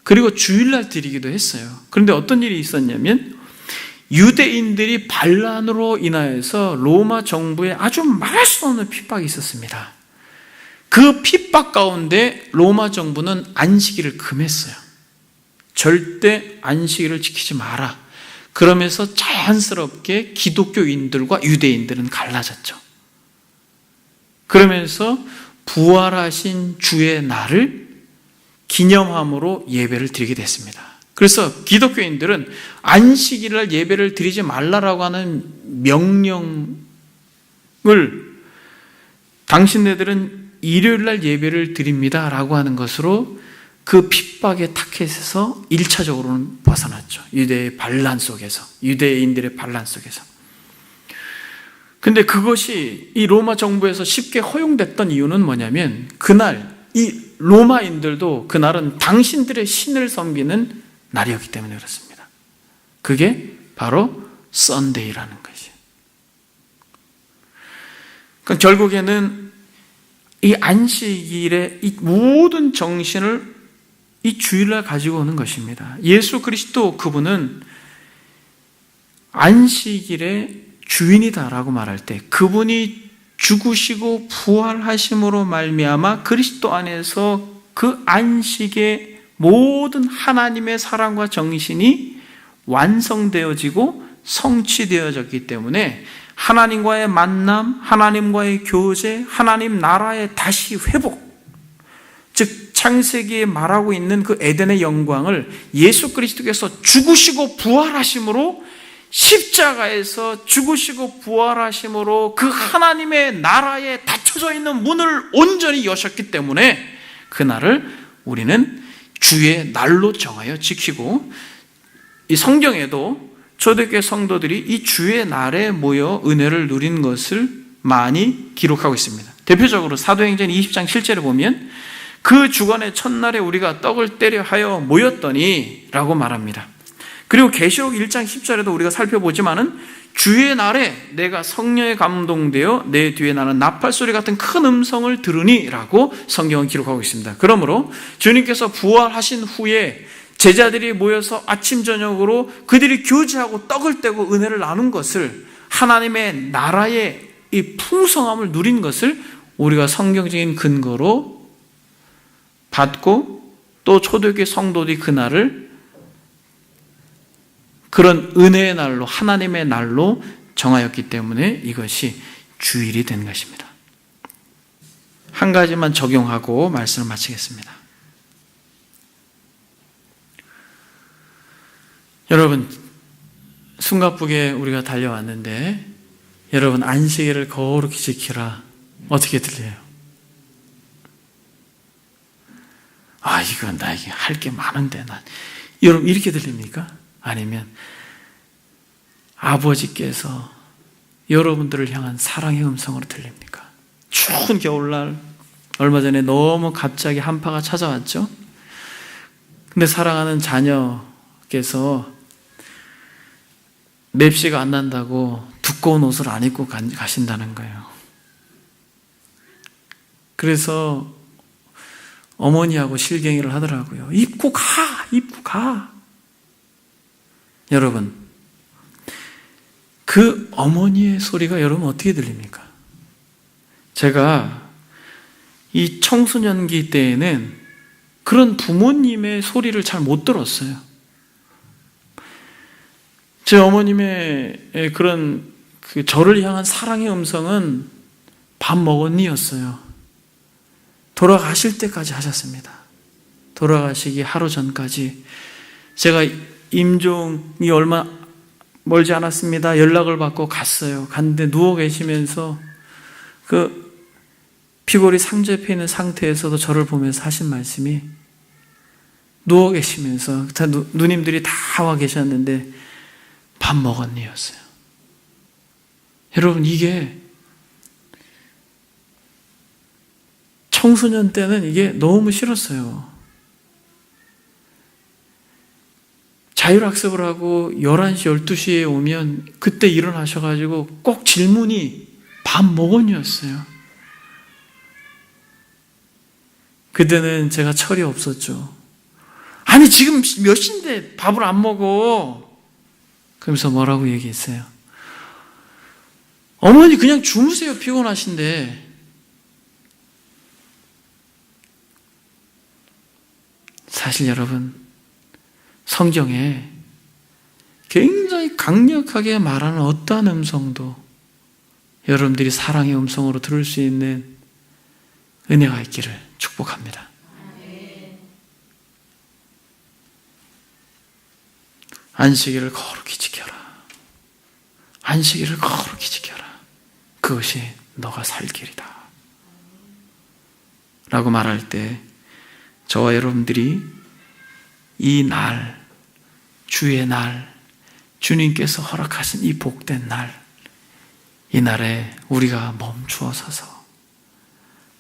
그리고 주일날 드리기도 했어요. 그런데 어떤 일이 있었냐면, 유대인들이 반란으로 인하여서 로마 정부에 아주 말할 수 없는 핍박이 있었습니다. 그 핍박 가운데 로마 정부는 안식일을 금했어요. 절대 안식일을 지키지 마라. 그러면서 자연스럽게 기독교인들과 유대인들은 갈라졌죠. 그러면서 부활하신 주의 날을 기념함으로 예배를 드리게 됐습니다. 그래서 기독교인들은 안식일날 예배를 드리지 말라라고 하는 명령을 당신네들은 일요일날 예배를 드립니다 라고 하는 것으로 그 핍박의 타켓에서 1차적으로는 벗어났죠. 유대의 반란 속에서, 유대인들의 반란 속에서. 근데 그것이 이 로마 정부에서 쉽게 허용됐던 이유는 뭐냐면, 그날 이 로마인들도 그날은 당신들의 신을 섬기는 날이었기 때문에 그렇습니다. 그게 바로 썬데이라는 것이에요. 그러니까 결국에는 이 안식일의 이 모든 정신을 이 주일날 가지고 오는 것입니다. 예수 그리스도 그분은 안식일의 주인이다라고 말할 때, 그분이 죽으시고 부활하심으로 말미암아 그리스도 안에서 그 안식의 모든 하나님의 사랑과 정신이 완성되어지고 성취되어졌기 때문에 하나님과의 만남, 하나님과의 교제, 하나님 나라의 다시 회복, 즉 창세기에 말하고 있는 그 에덴의 영광을 예수 그리스도께서 죽으시고 부활하심으로, 십자가에서 죽으시고 부활하심으로 그 하나님의 나라에 닫혀져 있는 문을 온전히 여셨기 때문에 그날을 우리는 주의 날로 정하여 지키고, 이 성경에도 초대교회 성도들이 이 주의 날에 모여 은혜를 누린 것을 많이 기록하고 있습니다. 대표적으로 사도행전 20장 7절에 보면, 그 주간의 첫날에 우리가 떡을 떼려 하여 모였더니 라고 말합니다. 그리고 계시록 1장 10절에도 우리가 살펴보지만은, 주의 날에 내가 성령에 감동되어 내 뒤에 나는 나팔소리 같은 큰 음성을 들으니 라고 성경은 기록하고 있습니다. 그러므로 주님께서 부활하신 후에 제자들이 모여서 아침 저녁으로 그들이 교제하고 떡을 떼고 은혜를 나눈 것을, 하나님의 나라의 이 풍성함을 누린 것을 우리가 성경적인 근거로 받고, 또 초대교회 성도들이 그날을 그런 은혜의 날로, 하나님의 날로 정하였기 때문에 이것이 주일이 된 것입니다. 한 가지만 적용하고 말씀을 마치겠습니다. 여러분, 숨가쁘게 우리가 달려왔는데, 여러분 안식일을 거룩히 지키라, 어떻게 들려요? 이건 나에게 할 게 많은데 여러분 이렇게 들립니까? 아니면 아버지께서 여러분들을 향한 사랑의 음성으로 들립니까? 추운 겨울날, 얼마 전에 너무 갑자기 한파가 찾아왔죠? 근데 사랑하는 자녀께서 맵시가 안 난다고 두꺼운 옷을 안 입고 가신다는 거예요. 그래서 어머니하고 실갱이를 하더라고요. 입고 가. 여러분, 그 어머니의 소리가 여러분 어떻게 들립니까? 제가 이 청소년기 때에는 그런 부모님의 소리를 잘 못 들었어요. 제 어머님의 그런 저를 향한 사랑의 음성은 밥 먹었니였어요. 돌아가실 때까지 하셨습니다. 돌아가시기 하루 전까지 제가 임종이 얼마 멀지 않았습니다. 연락을 받고 갔어요. 갔는데 누워 계시면서 그 피골이 상접해 있는 상태에서도 저를 보면서 하신 말씀이, 누워 계시면서 누님들이 다 와 계셨는데 밥 먹었니였어요. 여러분, 이게 청소년 때는 이게 너무 싫었어요. 자율학습을 하고 11시, 12시에 오면 그때 일어나셔가지고 꼭 질문이 밥 먹었니였어요. 그때는 제가 철이 없었죠. 아니, 지금 몇 시인데 밥을 안 먹어? 그러면서 뭐라고 얘기했어요? 어머니 그냥 주무세요, 피곤하신데. 사실 여러분, 성경에 굉장히 강력하게 말하는 어떠한 음성도 여러분들이 사랑의 음성으로 들을 수 있는 은혜가 있기를 축복합니다. 안식일을 거룩히 지켜라. 안식일을 거룩히 지켜라. 그것이 너가 살 길이다. 라고 말할 때 저와 여러분들이 이 날, 주의 날, 주님께서 허락하신 이 복된 날, 이 날에 우리가 멈추어 서서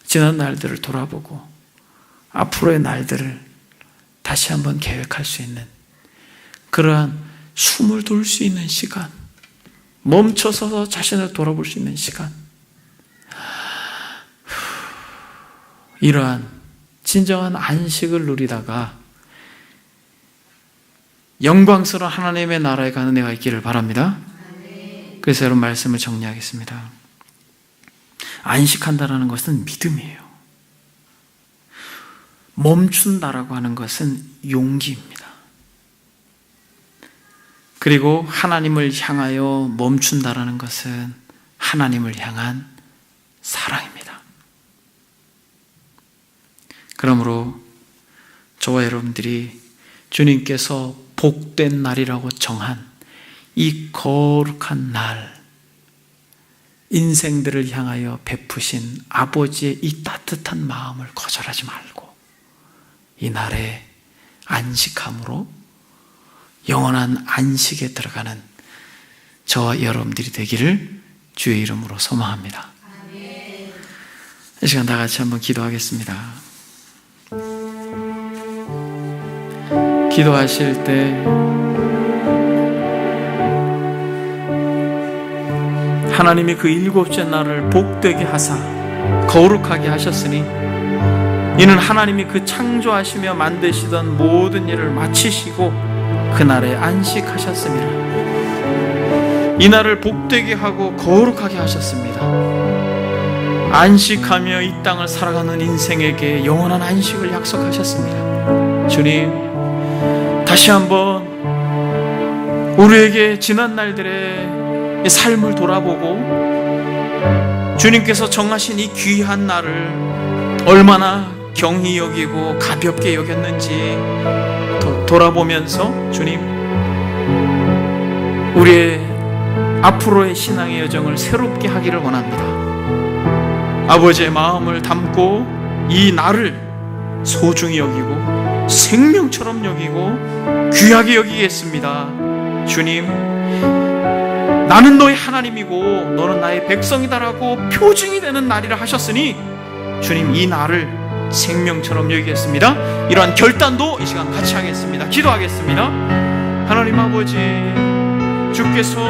지난 날들을 돌아보고 앞으로의 날들을 다시 한번 계획할 수 있는 그러한 숨을 돌 수 있는 시간, 멈춰서 자신을 돌아볼 수 있는 시간, 이러한 진정한 안식을 누리다가 영광스러운 하나님의 나라에 가는 내가 있기를 바랍니다. 그래서 여러분, 말씀을 정리하겠습니다. 안식한다라는 것은 믿음이에요. 멈춘다라고 하는 것은 용기입니다. 그리고 하나님을 향하여 멈춘다라는 것은 하나님을 향한 사랑입니다. 그러므로 저와 여러분들이 주님께서 복된 날이라고 정한 이 거룩한 날, 인생들을 향하여 베푸신 아버지의 이 따뜻한 마음을 거절하지 말고 이 날에 안식함으로 영원한 안식에 들어가는 저와 여러분들이 되기를 주의 이름으로 소망합니다. 이 시간 다 같이 한번 기도하겠습니다. 기도하실 때 하나님이 그 일곱째 날을 복되게 하사 거룩하게 하셨으니 이는 하나님이 그 창조하시며 만드시던 모든 일을 마치시고 그날에 안식하셨습니다. 이 날을 복되게 하고 거룩하게 하셨습니다. 안식하며 이 땅을 살아가는 인생에게 영원한 안식을 약속하셨습니다. 주님, 다시 한번 우리에게 지난 날들의 삶을 돌아보고 주님께서 정하신 이 귀한 날을 얼마나 경히 여기고 가볍게 여겼는지 돌아보면서 주님, 우리의 앞으로의 신앙의 여정을 새롭게 하기를 원합니다. 아버지의 마음을 담고 이 날을 소중히 여기고 생명처럼 여기고 귀하게 여기겠습니다. 주님, 나는 너의 하나님이고 너는 나의 백성이다라고 표징이 되는 날이라 하셨으니 주님, 이 날을 생명처럼 여기겠습니다. 이러한 결단도 이 시간 같이 하겠습니다. 기도하겠습니다. 하나님 아버지, 주께서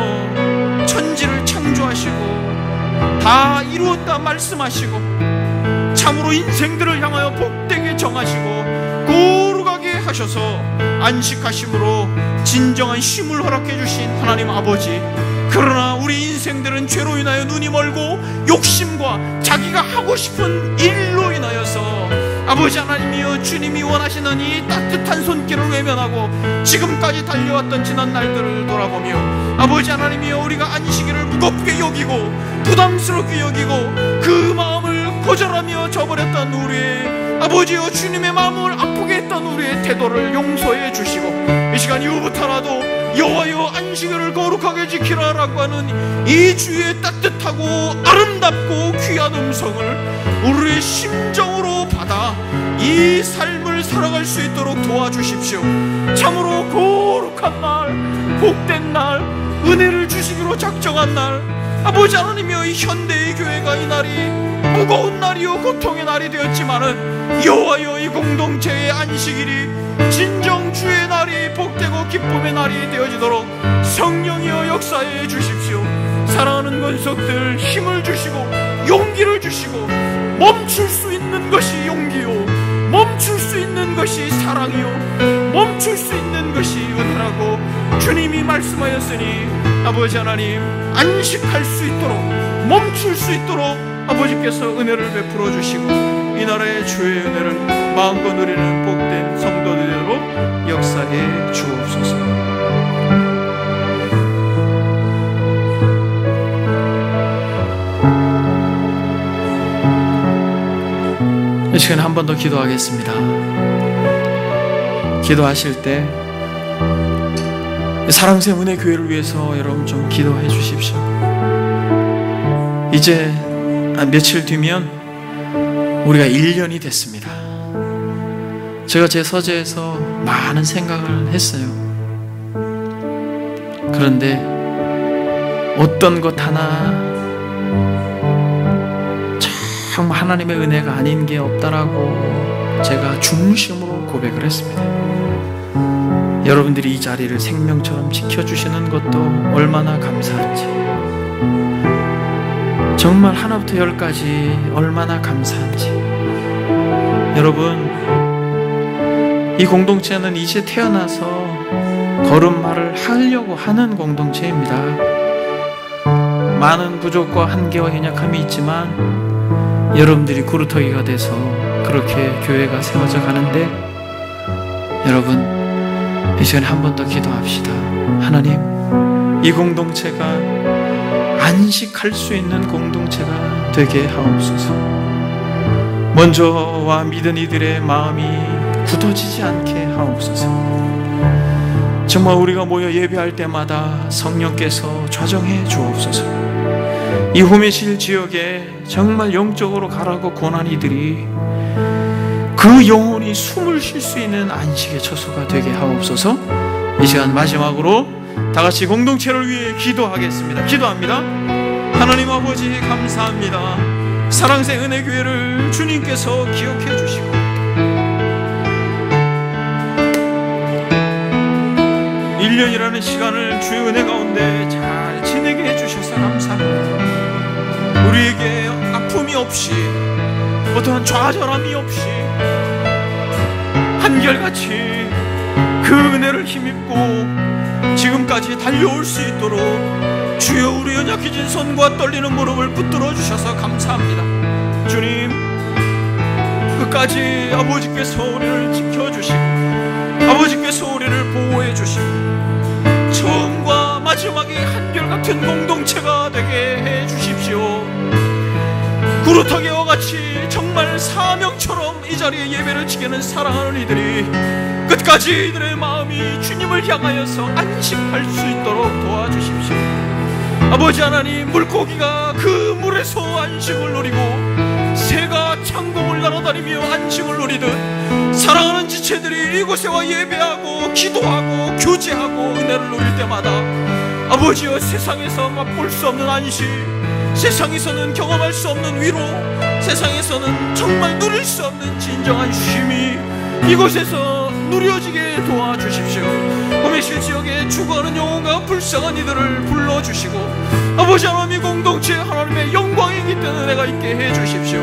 천지를 창조하시고 다 이루었다 말씀하시고 참으로 인생들을 향하여 복되게 정하시고 거룩하게 하셔서 안식하심으로 진정한 쉼을 허락해 주신 하나님 아버지, 그러나 우리 인생들은 죄로 인하여 눈이 멀고 욕심과 자기가 하고 싶은 일로 인하여서 아버지 하나님이여, 주님이 원하시는 이 따뜻한 손길을 외면하고 지금까지 달려왔던 지난 날들을 돌아보며 아버지 하나님이여, 우리가 안식일을 무겁게 여기고 부담스럽게 여기고 그 마음을 거절하며 저버렸던 우리의 아버지여, 주님의 마음을 아프게 했던 우리의 태도를 용서해 주시고 이 시간 이후부터라도 여호와여 안식일을 거룩하게 지키라라고 하는 이 주의 따뜻하고 아름답고 귀한 음성을 우리의 심정으로 받아 이 삶을 살아갈 수 있도록 도와주십시오. 참으로 거룩한 날, 복된 날, 은혜를 주시기로 작정한 날, 아버지 하나님이여, 이 현대의 교회가 이 날이 무거운 날이요 고통의 날이 되었지만은 여호와여, 이 공동체의 안식일이 진정 주의 날이 복되고 기쁨의 날이 되어지도록 성령이여 역사해 주십시오. 사랑하는 권속들 힘을 주시고 용기를 주시고, 멈출 수 있는 것이 용기요, 멈출 수 있는 것이 사랑이요, 멈출 수 있는 것이 은혜라고 주님이 말씀하였으니 아버지 하나님, 안식할 수 있도록, 멈출 수 있도록 아버지께서 은혜를 베풀어 주시고 이 나라의 주의 은혜를 마음껏 누리는 복된 성도들 되도록 역사해 주옵소서. 이 시간에 한 번 더 기도하겠습니다. 기도하실 때 사랑샘 은혜교회를 위해서 여러분 좀 기도해 주십시오. 이제 며칠 뒤면 우리가 1년이 됐습니다. 제가 제 서재에서 많은 생각을 했어요. 그런데 어떤 것 하나 정말 하나님의 은혜가 아닌 게 없다라고 제가 중심으로 고백을 했습니다. 여러분들이 이 자리를 생명처럼 지켜주시는 것도 얼마나 감사한지, 정말 하나부터 열까지 얼마나 감사한지. 여러분, 이 공동체는 이제 태어나서 걸음마를 하려고 하는 공동체입니다. 많은 부족과 한계와 연약함이 있지만 여러분들이 구루터기가 돼서 그렇게 교회가 세워져 가는데, 여러분 이 시간에 한 번 더 기도합시다. 하나님, 이 공동체가 안식할 수 있는 공동체가 되게 하옵소서. 먼저와 믿은 이들의 마음이 굳어지지 않게 하옵소서. 정말 우리가 모여 예배할 때마다 성령께서 좌정해 주옵소서. 이 호메실 지역에 정말 영적으로 가라고 권한 이들이 그 영혼이 숨을 쉴 수 있는 안식의 처소가 되게 하옵소서. 이 시간 마지막으로 다 같이 공동체를 위해 기도하겠습니다. 기도합니다. 하나님 아버지, 감사합니다. 사랑새 은혜교회를 주님께서 기억해 주시고 1년이라는 시간을 주의 은혜 가운데 잘 지내게 해주셔서 감사합니다. 우리에게 아픔이 없이, 어떠한 좌절함이 없이 한결같이 그 은혜를 힘입고 지금까지 달려올 수 있도록 주여, 우리 연약해진 손과 떨리는 무릎을 붙들어 주셔서 감사합니다. 주님, 끝까지 아버지께서 우리를 지켜주시고 아버지께서 우리를 보호해 주시고 처음과 마지막이 한결같은 공동체가 되게 해 주십시오. 구루터기와 같이 정말 사명처럼 이 자리에 예배를 지키는 사랑하는 이들이 끝까지 이들의 마음이 주님을 향하여서 안식할 수 있도록 도와주십시오. 아버지 하나님, 물고기가 그 물에서 안식을 누리고 새가 창공을 날아다니며 안식을 누리듯 사랑하는 지체들이 이곳에 와 예배하고 기도하고 교제하고 은혜를 누릴 때마다 아버지여, 세상에서 맛볼 수 없는 안식, 세상에서는 경험할 수 없는 위로, 세상에서는 정말 누릴 수 없는 진정한 쉼이 이곳에서 누려지게 도와주십시오. 호메실 지역에 죽어가는 영혼과 불쌍한 이들을 불러주시고 아버지 하나님, 공동체 하나님의 영광이 깃든 은혜가 있게 해주십시오.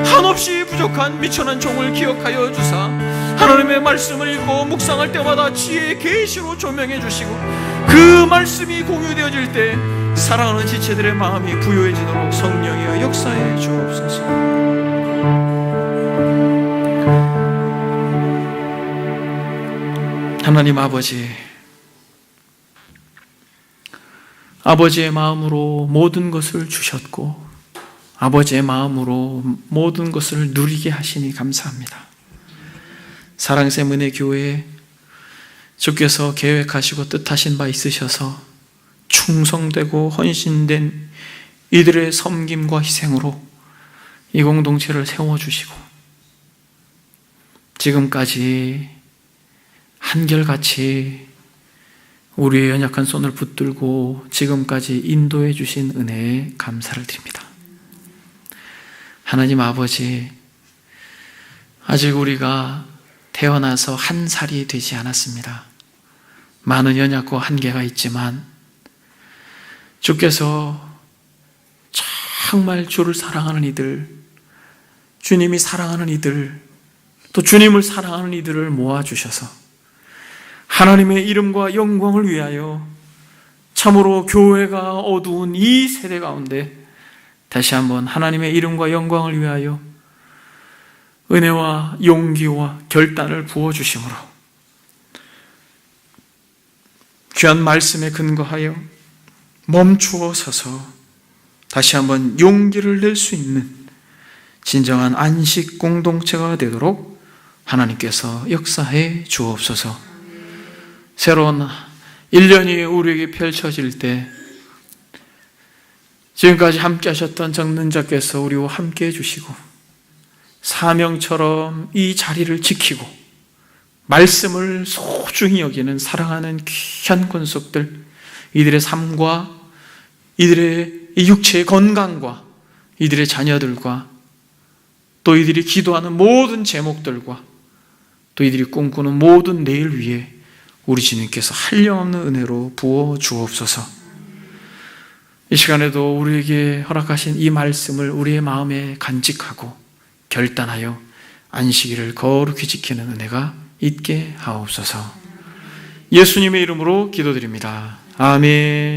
한없이 부족한 미천한 종을 기억하여 주사 하나님의 말씀을 읽고 묵상할 때마다 지혜의 계시로 조명해 주시고 그 말씀이 공유되어질 때 사랑하는 지체들의 마음이 부요해지도록 성령이여 역사해 주옵소서. 하나님 아버지, 아버지의 마음으로 모든 것을 주셨고 아버지의 마음으로 모든 것을 누리게 하시니 감사합니다. 사랑샘 은혜교회 주께서 계획하시고 뜻하신 바 있으셔서 충성되고 헌신된 이들의 섬김과 희생으로 이 공동체를 세워주시고 지금까지 한결같이 우리의 연약한 손을 붙들고 지금까지 인도해 주신 은혜에 감사를 드립니다. 하나님 아버지, 아직 우리가 태어나서 한 살이 되지 않았습니다. 많은 연약과 한계가 있지만 주께서 정말 주를 사랑하는 이들, 주님이 사랑하는 이들, 또 주님을 사랑하는 이들을 모아주셔서 하나님의 이름과 영광을 위하여 참으로 교회가 어두운 이 세대 가운데 다시 한번 하나님의 이름과 영광을 위하여 은혜와 용기와 결단을 부어주심으로 귀한 말씀에 근거하여 멈추어 서서 다시 한번 용기를 낼 수 있는 진정한 안식 공동체가 되도록 하나님께서 역사해 주옵소서. 새로운 1년이 우리에게 펼쳐질 때 지금까지 함께 하셨던 정른자께서 우리와 함께 해주시고 사명처럼 이 자리를 지키고 말씀을 소중히 여기는 사랑하는 귀한 권속들, 이들의 삶과 이들의 육체의 건강과 이들의 자녀들과 또 이들이 기도하는 모든 제목들과 또 이들이 꿈꾸는 모든 내일 위에 우리 주님께서 한량없는 은혜로 부어 주옵소서. 이 시간에도 우리에게 허락하신 이 말씀을 우리의 마음에 간직하고 결단하여 안식일을 거룩히 지키는 은혜가 있게 하옵소서. 예수님의 이름으로 기도드립니다. 아멘.